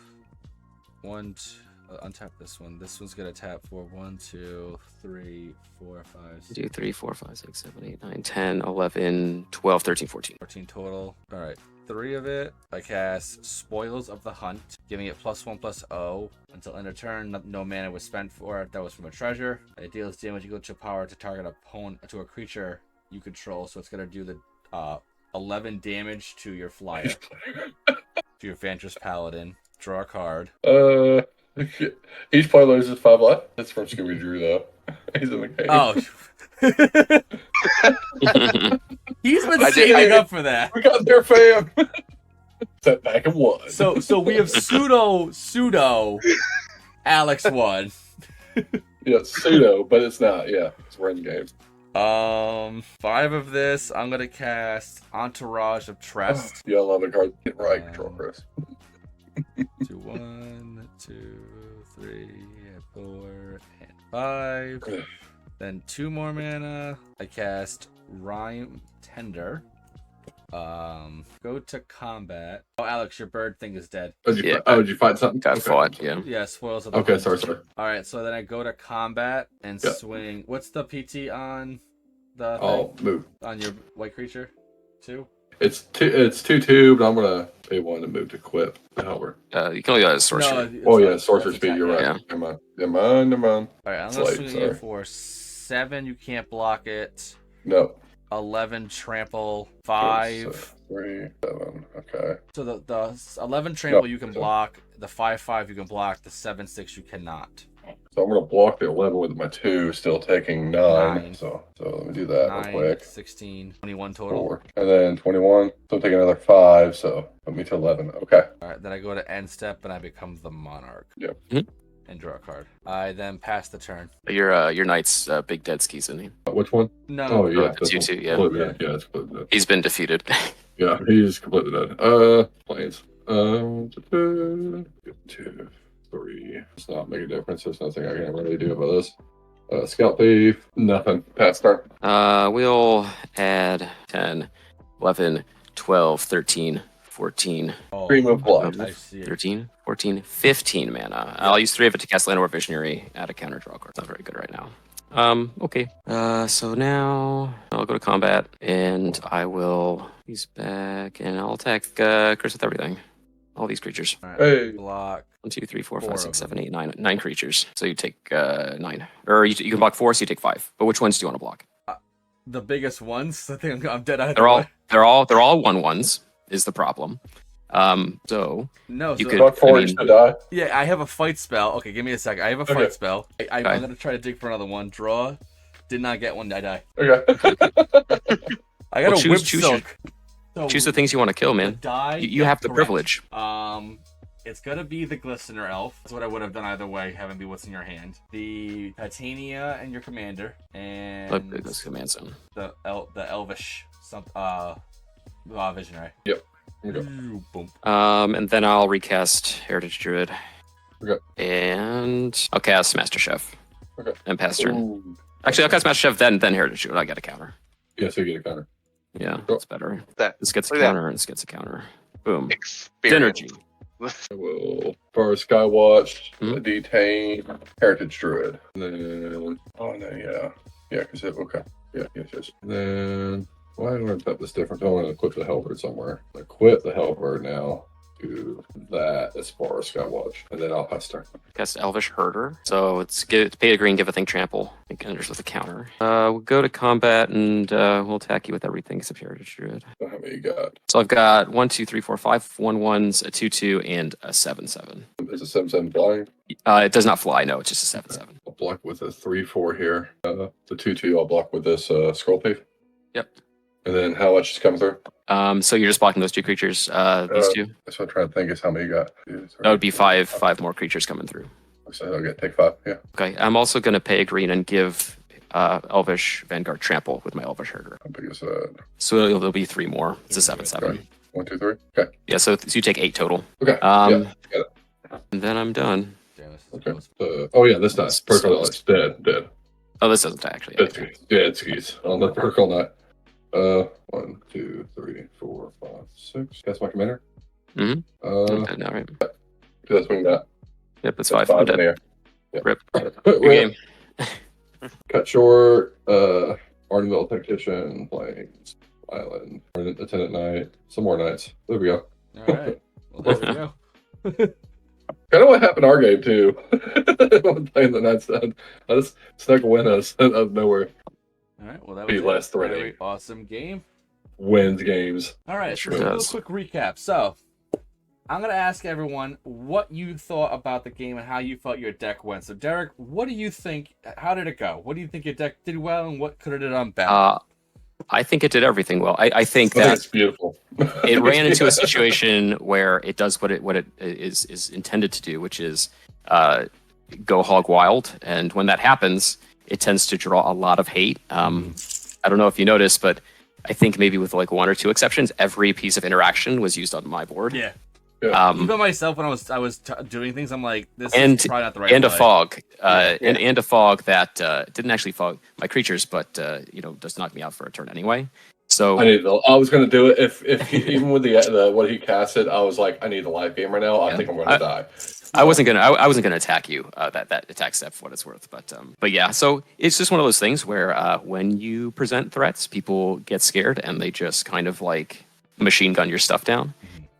Speaker 1: untap this one. This one's gonna tap for 1, 2, 3, 4, 5, 6,
Speaker 3: 2, 3, 4, 5, 6, 7, 8, 9, 10, 11, 12, 13, 14.
Speaker 1: 14 total. All right, 3 of it. I cast Spoils of the Hunt, giving it +1/+0 until end of turn. No mana was spent for it. That was from a treasure. It deals damage equal to power to target to a creature you control. So it's gonna do the 11 damage to your flyer, to your Vantress Paladin. Draw a card.
Speaker 4: Each player loses 5 life. That's from Scooby Doo, though. He's in the game.
Speaker 1: Oh. He's been saving up for that.
Speaker 4: We got there, fam. Set back and 1.
Speaker 1: So we have pseudo Alex won.
Speaker 4: Yeah, it's pseudo, but it's not. Yeah, it's run game.
Speaker 1: 5 of this. I'm gonna cast Entourage of Trest.
Speaker 4: Yeah, I love the card. Get right, control, Chris.
Speaker 1: 2, 1, 2, 3, 4, and 5. Then 2 more mana. I cast Rhyme Tender. Go to combat. Oh, Alex, your bird thing is dead.
Speaker 4: Did you find something?
Speaker 3: Got fought, yeah.
Speaker 1: Yeah, Spoils of the
Speaker 4: Okay,
Speaker 1: Hunt.
Speaker 4: sorry.
Speaker 1: All right, so then I go to combat and
Speaker 4: Yeah.
Speaker 1: swing. What's the PT on the
Speaker 4: I'll move.
Speaker 1: on your white creature? 2.
Speaker 4: It's 2/2, but I'm gonna pay 1 to move to equip. However.
Speaker 3: You can only go as sorcery.
Speaker 1: No,
Speaker 4: Oh yeah,
Speaker 1: that's
Speaker 4: sorcerer
Speaker 1: attack,
Speaker 4: speed. You're right.
Speaker 3: yeah.
Speaker 4: Come on. All
Speaker 1: All right, I'm gonna
Speaker 4: Slave,
Speaker 1: swing
Speaker 4: sorry.
Speaker 1: you for 7. You can't block it.
Speaker 4: No.
Speaker 1: 11 trample. 5.
Speaker 4: 3, 7. Okay.
Speaker 1: So the 11 trample you can block. The 5/5 you can block. The 7/6 you cannot.
Speaker 4: So I'm going to block the 11 with my 2, still taking 9. So let me do that real
Speaker 1: 9,
Speaker 4: quick.
Speaker 1: 16, 21 total.
Speaker 4: 4. And then 21. So I'm taking another 5. So put me to 11. Okay.
Speaker 1: All right, then I go to end step and I become the monarch.
Speaker 4: Yep.
Speaker 1: And draw a card. I then pass the turn.
Speaker 3: Your knight's big dead skis, isn't he?
Speaker 4: Which one?
Speaker 1: No.
Speaker 4: Oh, yeah.
Speaker 3: The 2/2, yeah.
Speaker 4: Completely dead. Yeah, it's completely dead.
Speaker 3: He's been defeated.
Speaker 4: Yeah, he's completely dead. Planes. 2, 3. It's not make a difference. There's nothing I can really do about this. Scout thief. Nothing. Pass turn.
Speaker 3: We'll add 10, 11, 12, 13, 14,
Speaker 1: Oh,
Speaker 4: Cream of blood.
Speaker 1: I see it.
Speaker 3: 13, 14, 15 mana. I'll use 3 of it to cast Land or Visionary, add a counter draw card. Not very good right now. Okay. So now I'll go to combat and I will use back and I'll attack Chris with everything. All these creatures.
Speaker 1: All right,
Speaker 4: Hey.
Speaker 1: block.
Speaker 3: 1, 2, 3, 4, 5,
Speaker 1: Four
Speaker 3: 6,
Speaker 1: of
Speaker 3: 7, 8, 9. 9 creatures. So you take 9. Or you can block 4, so you take 5. But which ones do you want to block?
Speaker 1: The biggest ones. I think I'm dead.
Speaker 3: They're all 1/1s is the problem. So
Speaker 1: No,
Speaker 3: you
Speaker 1: so
Speaker 3: could-
Speaker 4: Block 4
Speaker 3: I mean-
Speaker 4: to die.
Speaker 1: yeah, I have a fight spell. Okay, give me a second. I have a fight
Speaker 4: Okay.
Speaker 1: spell. I'm
Speaker 3: Okay.
Speaker 1: gonna try to dig for another one. Draw. Did not get one. I die.
Speaker 4: Okay.
Speaker 1: I got
Speaker 3: Well,
Speaker 1: a whip
Speaker 3: choose
Speaker 1: silk. So
Speaker 3: choose the things you want to kill,
Speaker 1: the
Speaker 3: man.
Speaker 1: die.
Speaker 3: You
Speaker 1: yeah,
Speaker 3: have the
Speaker 1: correct.
Speaker 3: privilege.
Speaker 1: It's gonna be the Glistener Elf. That's what I would have done either way, having be what's in your hand. The Titania and your commander, and
Speaker 3: Let's command zone.
Speaker 1: the Elvish Visionary.
Speaker 4: Yep. Okay.
Speaker 1: Ooh, boom.
Speaker 3: And then I'll recast Heritage Druid.
Speaker 4: Okay.
Speaker 3: And I'll cast Master Chef.
Speaker 4: Okay.
Speaker 3: And pass turn.
Speaker 4: Ooh.
Speaker 3: Actually, I'll cast Master Chef, then Heritage Druid. I get a counter.
Speaker 4: Yeah, so you get a counter.
Speaker 3: Yeah,
Speaker 4: Cool.
Speaker 3: that's better.
Speaker 2: That
Speaker 3: This gets a
Speaker 2: Look at that.
Speaker 3: counter, and this gets a counter. Boom.
Speaker 2: experience.
Speaker 3: Synergy.
Speaker 4: I will first Skywatch,
Speaker 3: Mhm.
Speaker 4: Detain, Heritage Druid. And then, yeah, because okay. Yeah, yes. And then, why do I equip this different? I want to equip the Halberd somewhere. Equip the Halberd now. Do that as far as Skywatch. And then I'll pass turn.
Speaker 3: Cast Elvish Herder. So it's pay a green, give a thing trample. It enters with a counter. We'll go to combat and we'll attack you with everything except Heritage Druid.
Speaker 4: So how many you got?
Speaker 3: So I've got 1, 2, 3, 4, 5 1/1s, a 2/2, and a 7/7.
Speaker 4: Is it 7/7 flying?
Speaker 3: It does not fly. No, it's just a 7/7.
Speaker 4: I'll block with a 3/4 here. The 2/2 I'll block with this Scroll Thief.
Speaker 3: Yep.
Speaker 4: And then how much is coming through?
Speaker 3: So you're just blocking those 2 creatures. These 2.
Speaker 4: That's what I'm trying to think is how many you got.
Speaker 3: That would be 5 more creatures coming through.
Speaker 4: So I'll take 5. Yeah.
Speaker 3: Okay. I'm also going to pay a green and give Elvish Vanguard trample with my Elvish Herder.
Speaker 4: How big is that?
Speaker 3: So there'll be 3 more. It's a 7/7.
Speaker 4: Okay. 1, 2, 3. Okay.
Speaker 3: Yeah. So you take 8 total.
Speaker 4: Okay.
Speaker 3: Yeah.
Speaker 4: Got it.
Speaker 3: And then I'm done.
Speaker 1: Damn, this is
Speaker 4: Okay.
Speaker 1: close.
Speaker 4: Oh yeah, this dies. Perkle Knight's dead.
Speaker 3: Oh, this doesn't actually.
Speaker 4: Dead skis on the Perkle Knight. 1, 2, 3, 4, 5, 6. That's my commander.
Speaker 3: Mhm. I'm dead now, right?
Speaker 4: That's swing that.
Speaker 3: Yep, that's 5. I'm
Speaker 4: in
Speaker 3: dead.
Speaker 4: there. Yeah.
Speaker 3: Rip.
Speaker 4: Rip.
Speaker 3: Good game.
Speaker 4: Cut short. Ardenville Tactician, Plains, Island, Attendant Knight, some more knights. There we go.
Speaker 1: All right. Well, there we go.
Speaker 4: Kind of what happened in our game too. When playing the knights down, I just snuck a win us out of nowhere.
Speaker 1: All right. Well, that
Speaker 4: Be
Speaker 1: was
Speaker 4: less
Speaker 1: a
Speaker 4: threatening.
Speaker 1: very awesome game.
Speaker 4: Wins games.
Speaker 1: All right,
Speaker 3: It sure
Speaker 1: so let's do
Speaker 3: does.
Speaker 1: a quick recap. So, I'm going to ask everyone what you thought about the game and how you felt your deck went. So, Derek, what do you think? How did it go? What do you think your deck did well, and what could it have done better?
Speaker 3: I think it did everything well. I think
Speaker 4: I think
Speaker 3: that
Speaker 4: it's beautiful.
Speaker 3: it ran into a situation where it does what it is intended to do, which is go hog wild. And when that happens, it tends to draw a lot of hate. I don't know if you noticed, but I think maybe with like 1 or 2 exceptions, every piece of interaction was used on my board.
Speaker 1: Yeah.
Speaker 4: Yeah.
Speaker 1: Even myself, when I was doing things, I'm like, this
Speaker 3: And-
Speaker 1: is probably not the right
Speaker 3: And a
Speaker 1: play.
Speaker 3: fog,
Speaker 4: Yeah.
Speaker 3: and a fog that didn't actually fog my creatures, but does knock me out for a turn anyway. So
Speaker 4: I was gonna do it if he, even with the what he casted, I was like, I need a live game right now. I think I'm gonna die.
Speaker 3: I wasn't gonna attack you that attack step for what it's worth, but yeah. So it's just one of those things where when you present threats, people get scared and they just kind of like machine gun your stuff down.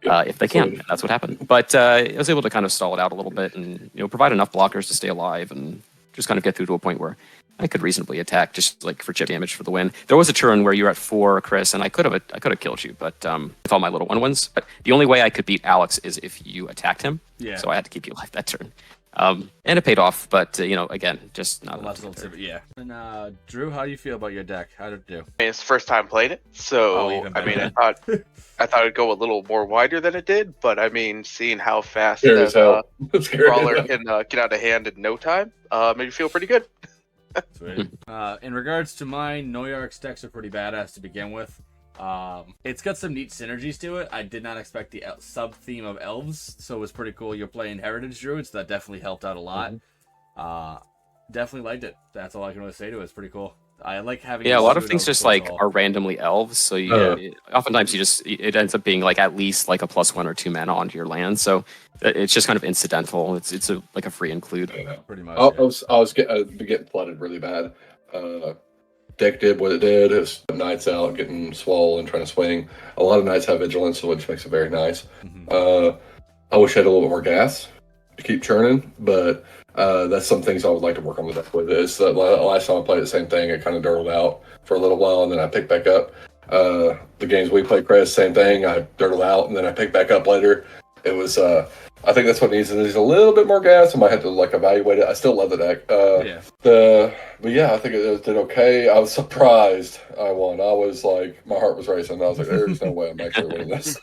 Speaker 3: If they can, and that's what happened. But I was able to kind of stall it out a little bit and provide enough blockers to stay alive and just kind of get through to a point where I could reasonably attack just like for chip damage for the win. There was a turn where you were at 4, Chris, and I could have killed you, but with all my little 1/1s. But the only way I could beat Alex is if you attacked him.
Speaker 1: Yeah.
Speaker 3: So I had to keep you alive that turn. And it paid off, but again, just not enough.
Speaker 1: Yeah. And Drew, how do you feel about your deck? How did it do?
Speaker 2: It's the first time playing it, so
Speaker 1: even
Speaker 2: I mean,
Speaker 1: better.
Speaker 2: I thought it'd go a little more wider than it did, but I mean, seeing how fast
Speaker 4: Scary as
Speaker 2: that
Speaker 4: hell. Scary as
Speaker 2: brawler
Speaker 4: hell.
Speaker 2: can get out of hand in no time, made me feel pretty good.
Speaker 1: Sweet. In regards to mine, Noyark's decks are pretty badass to begin with. It's got some neat synergies to it. I did not expect the sub-theme of elves, so it was pretty cool. You're playing Heritage Druids, that definitely helped out a lot. Definitely liked it. That's all I can really say to it. It's pretty cool. I like having...
Speaker 3: Yeah, a lot of things just like are randomly elves, so oftentimes it ends up being like at least like a +1 or 2 mana onto your land, so it's just kind of incidental. It's like a free include.
Speaker 1: Pretty much.
Speaker 4: I was getting flooded really bad. Deck did what it did. It was Knights out, getting swole and trying to swing. A lot of Knights have vigilance, which makes it very nice. I wish I had a little bit more gas to keep churning, but that's some things I would like to work on the deck with. Is the last time I played the same thing, it kind of dirtled out for a little while, and then I picked back up. The games we played, Chris, same thing. I dirtled out, and then I picked back up later. It was I think that's what it needs. It needs a little bit more gas. I might have to like evaluate it. I still love the deck. But yeah, I think it did okay. I was surprised I won. I was like, my heart was racing. I was like, there's no way I'm actually winning this.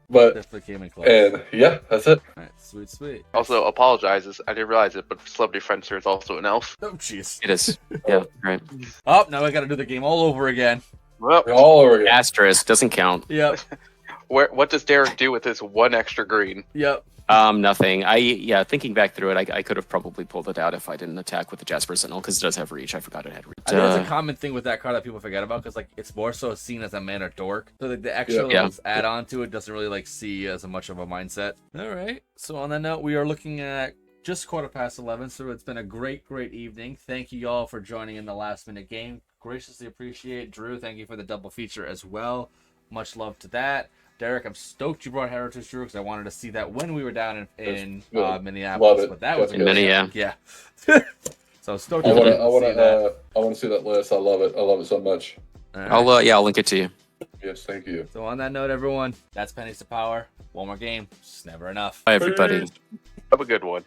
Speaker 4: But
Speaker 1: definitely came in close.
Speaker 4: and yeah, that's it.
Speaker 1: All right, sweet.
Speaker 2: Also, apologizes. I didn't realize it, but Celebrity Friendster is also an elf.
Speaker 1: Oh, jeez.
Speaker 3: It is. Yeah, right.
Speaker 1: Oh, now I got to do the game all over again.
Speaker 2: Well,
Speaker 4: All over again.
Speaker 3: Asterisk doesn't count.
Speaker 1: Yep.
Speaker 2: what does Derek do with his one extra green?
Speaker 1: Yep.
Speaker 3: Nothing. Thinking back through it, I could have probably pulled it out if I didn't attack with the Jasper Sentinel, because it does have reach. I forgot it had reach.
Speaker 1: I think that's a common thing with that card that people forget about, because like it's more so seen as a mana dork. So like, the extra levels add on to it doesn't really like see as much of a mindset. All right. So on that note, we are looking at just 11:15. So it's been a great evening. Thank you all for joining in the last minute game. Graciously appreciate. Drew, thank you for the double feature as well. Much love to that. Derek, I'm stoked you brought Heritage Drew, because I wanted to see that when we were down in Minneapolis.
Speaker 4: Love it.
Speaker 1: But that was
Speaker 3: yeah.
Speaker 1: So stoked.
Speaker 4: I want
Speaker 1: to
Speaker 4: to see that list. I love it. I love it so much.
Speaker 3: I'll link it to you.
Speaker 4: Yes, thank you.
Speaker 1: So on that note, everyone, that's Pennies to Power. One more game. It's never enough.
Speaker 3: Bye, everybody.
Speaker 2: Have a good one.